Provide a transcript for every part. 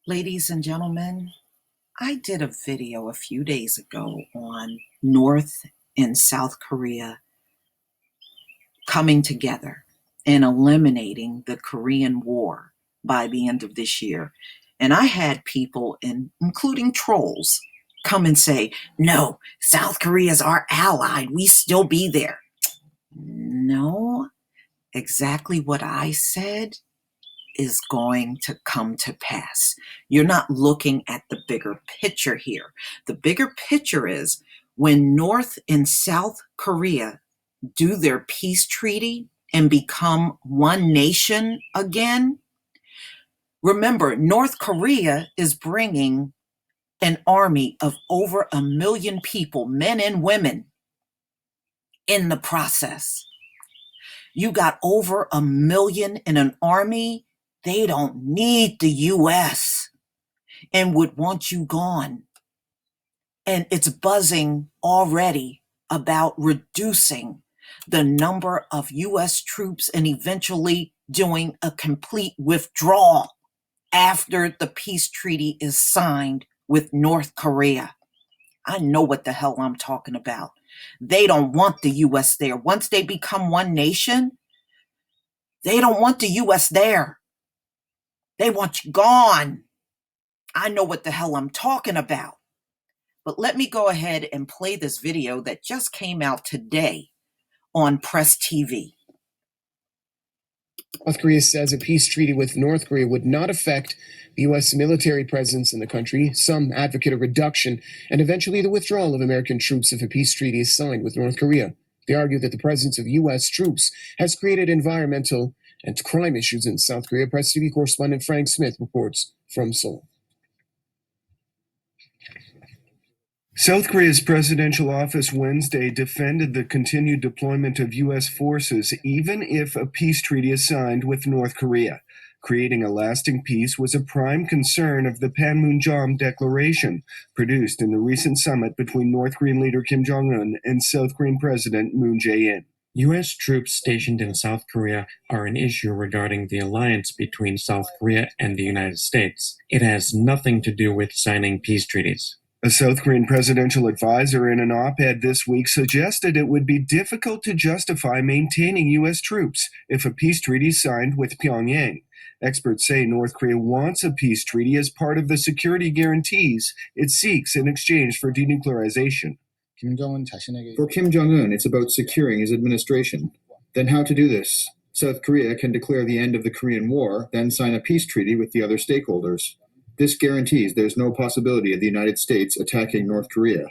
Ladies and gentlemen, I did a video a few days ago on North and South Korea coming together and eliminating the Korean War by the end of this year. And I had people, including trolls, come and say, no, South Korea is our ally. We still be there. No, exactly what I said is going to come to pass. You're not looking at the bigger picture here. The bigger picture is when North and South Korea do their peace treaty and become one nation again. Remember, North Korea is bringing an army of over 1 million people, men and women, in the process. You got over 1 million in an army. They don't need the U.S. and would want you gone. And it's buzzing already about reducing the number of U.S. troops and eventually doing a complete withdrawal after the peace treaty is signed with North Korea. I know what the hell I'm talking about. They don't want the U.S. there. Once they become one nation, they don't want the U.S. there. They want you gone. I know what the hell I'm talking about. But let me go ahead and play this video that just came out today on Press TV. South Korea says a peace treaty with North Korea would not affect the U.S. military presence in the country. Some advocate a reduction and eventually the withdrawal of American troops if a peace treaty is signed with North Korea. They argue that the presence of U.S. troops has created environmental and crime issues in South Korea. Press TV correspondent Frank Smith reports from Seoul. South Korea's presidential office Wednesday defended the continued deployment of U.S. forces even if a peace treaty is signed with North Korea. Creating a lasting peace was a prime concern of the Panmunjom Declaration, produced in the recent summit between North Korean leader Kim Jong-un and South Korean President Moon Jae-in. U.S. troops stationed in South Korea are an issue regarding the alliance between South Korea and the United States. It has nothing to do with signing peace treaties. A South Korean presidential advisor in an op-ed this week suggested it would be difficult to justify maintaining U.S. troops if a peace treaty is signed with Pyongyang. Experts say North Korea wants a peace treaty as part of the security guarantees it seeks in exchange for denuclearization. For Kim Jong-un, it's about securing his administration. Then how to do this? South Korea can declare the end of the Korean War, then sign a peace treaty with the other stakeholders. This guarantees there's no possibility of the United States attacking North Korea.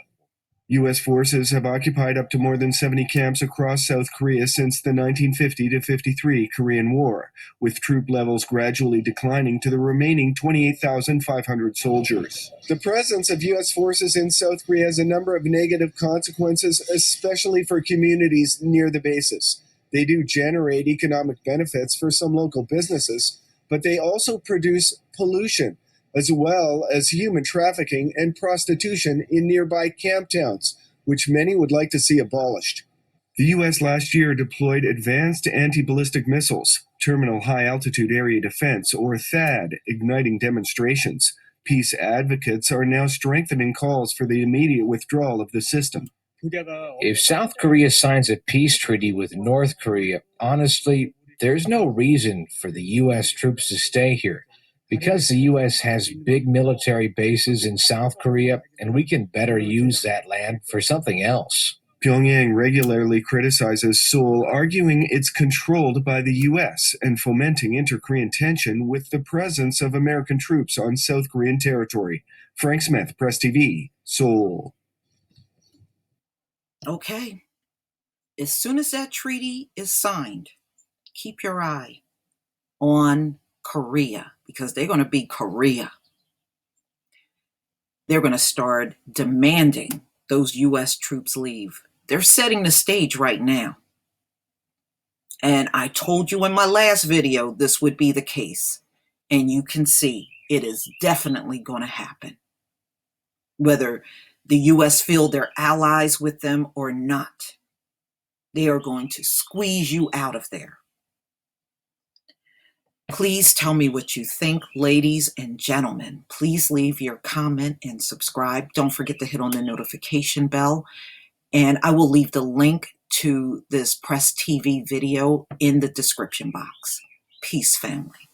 U.S. forces have occupied up to more than 70 camps across South Korea since the 1950-53 Korean War, with troop levels gradually declining to the remaining 28,500 soldiers. The presence of U.S. forces in South Korea has a number of negative consequences, especially for communities near the bases. They do generate economic benefits for some local businesses, but they also produce pollution, as well as human trafficking and prostitution in nearby camp towns, which many would like to see abolished. The U.S. last year deployed Advanced Anti-Ballistic Missiles, Terminal High Altitude Area Defense, or THAAD, igniting demonstrations. Peace advocates are now strengthening calls for the immediate withdrawal of the system. If South Korea signs a peace treaty with North Korea, honestly, there's no reason for the U.S. troops to stay here. Because the U.S. has big military bases in South Korea, and we can better use that land for something else. Pyongyang regularly criticizes Seoul, arguing it's controlled by the U.S. and fomenting inter-Korean tension with the presence of American troops on South Korean territory. Frank Smith, Press TV, Seoul. Okay. As soon as that treaty is signed, keep your eye on Korea, because they're going to be Korea. They're going to start demanding those U.S. troops leave. They're setting the stage right now. And I told you in my last video this would be the case. And you can see it is definitely going to happen. Whether the U.S. feel they're allies with them or not, they are going to squeeze you out of there. Please tell me what you think, ladies and gentlemen. Please leave your comment and subscribe. Don't forget to hit on the notification bell. And I will leave the link to this Press TV video in the description box. Peace, family.